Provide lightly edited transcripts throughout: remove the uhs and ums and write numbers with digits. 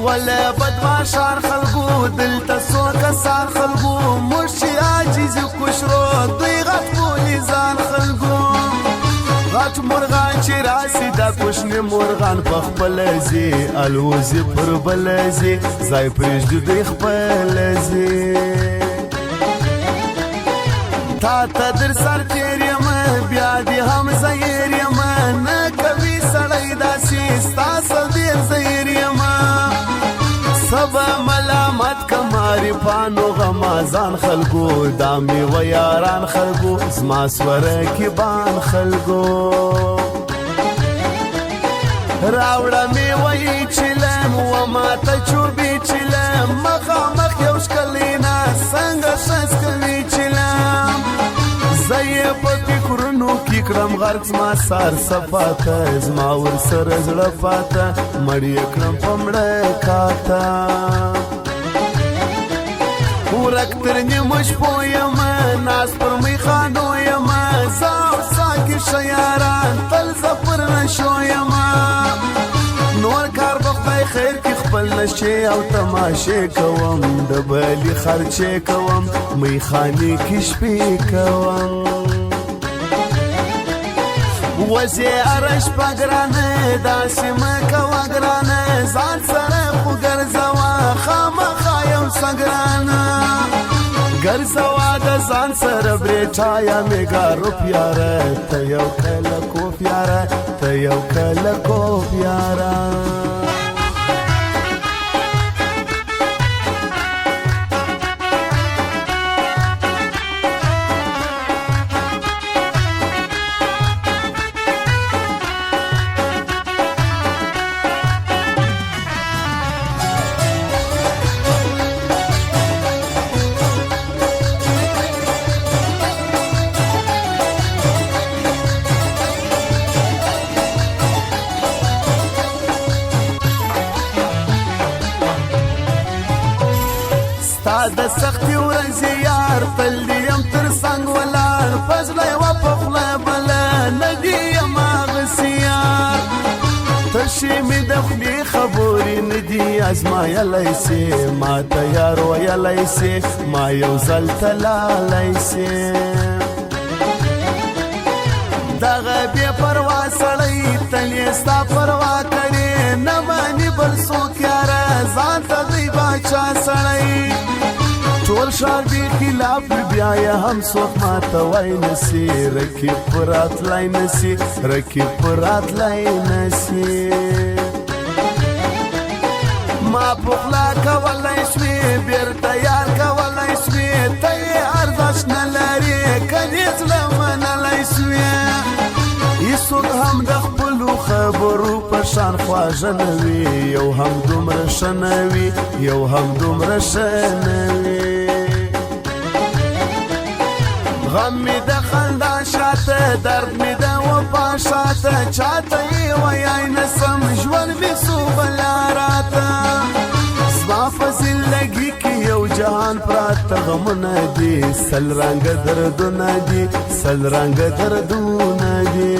سوله بدماشان خلقو دلته څو کسان خلقو موږ چې عاجز کشرو دوی غټ بولي ځان خلقو غټ مرغان چې راسي دا کوشنې مرغان په خپل ځي الوزي پر بل ځي ځای پرېږدي دوی خپل ځي تا ته در سر تېر یم بیا دې هم زهیر یم نه کوي سړی داسې ستا ډېر زهیر یم سبا ملامت کماری پانو غمازان خلقو دامی و یاران خلقو زما سوره کی بان خلقو راوڑا می وی چلم و ما تا چوبی چلم مخامخ یوش کلینا سنگ شس کلی چلم زی پا فکرنو کی کرم غرق زما سار صفاتا زما ورسر زڑفاتا مڑی اکرم پمڑا کاتا ورک ترنی مش پویم ناس پر می خانو یم زاو ساکی شیاران تل زفر نشویم نور کار بخدای خیر کی خپل نشي او تماشه کوم دبلی خرچه کوم می خانی کی شپې کوم وزي ارش پګرانه داسې مکوا ګرانه ځان سره خو ګرځوا خامخا یو سګرانه ګرځوا د ځان سره برېټا یا میګارو پیاره ته یو کله کو پیاره ته یو کله کو پیاره د سختي ورځې یار تل یم تر څنګ ولاړ فضله یوه په خوله بله نه دي یم هغسې یار تشې مې د خولې خبرې نه دي ازمایلی سې ما ته یار ویلی سې ما یو ځل ته لالی سې دغه بې پروا سړی تل یې ستا پروا کړې نه ماني بل څوک یاره ځان ته دی باچا سړی ټول ښار بې خلاف بیا یې هم څوک ماته وای نسي رقیب په راتلی نسي رقیب په راتلی نسي ما په خوله کولی شوې بېرته یار کولی شوې ته یې ارزښت نه لرې که دې زړه منلی شوې هېڅوک هم د خپلو خبرو په شان خواږه نه وي یو هم دومره ښه نه وي یو هم دومره ښه نه وي غم می د خندا شاته درد می د وفا شاته چاته یې ویای نسم ژوند می سو بلا راته زما په زندګي کې یو جهان پراته غمونه دي سل رنګه دردونه دي سل رنګه دردونه دي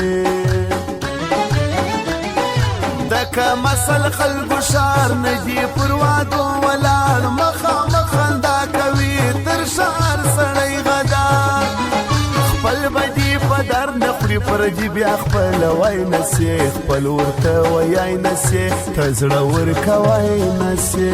دکه مسل خلکو شار نه دي پر وادو ولاړ مخامخ خندا کوي تر شهر سړی غدار خپل بدي په در نه خوري پردي بیا خپل وای نسي خپل ورته ویای نسي ته زړه ورکوی نسي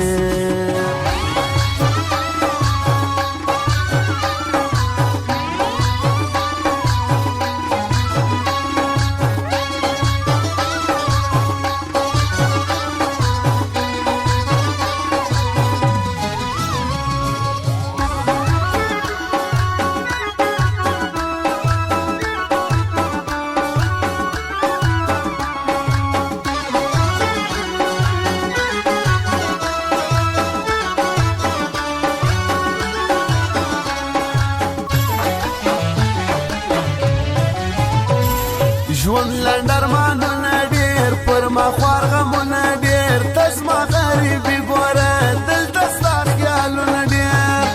ژوند لنډ ارمانونه ډېر پر ما خوار غمونه ډېر ته زما غریبي ګوره دلته ستا خیالونه ډېر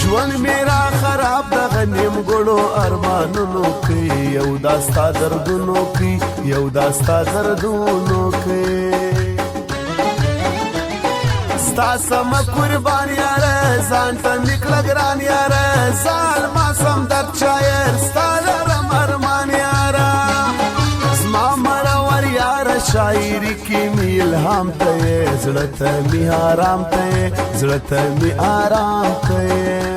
ژوند مې را خراب دغه نیمګړو ارمانونو کې یو دا ستا دردونو کې یو دا ستا دردونو کې ستا سم قربان یاره ځان ته مې کړه ګران یاره زال ما سم درد شاعر ستا لرم ارمان یاره زما مرور یاره شاعري کې مې الهام ته یې زړه ته مې آرام ته یې زړه ته مې آرام ته یې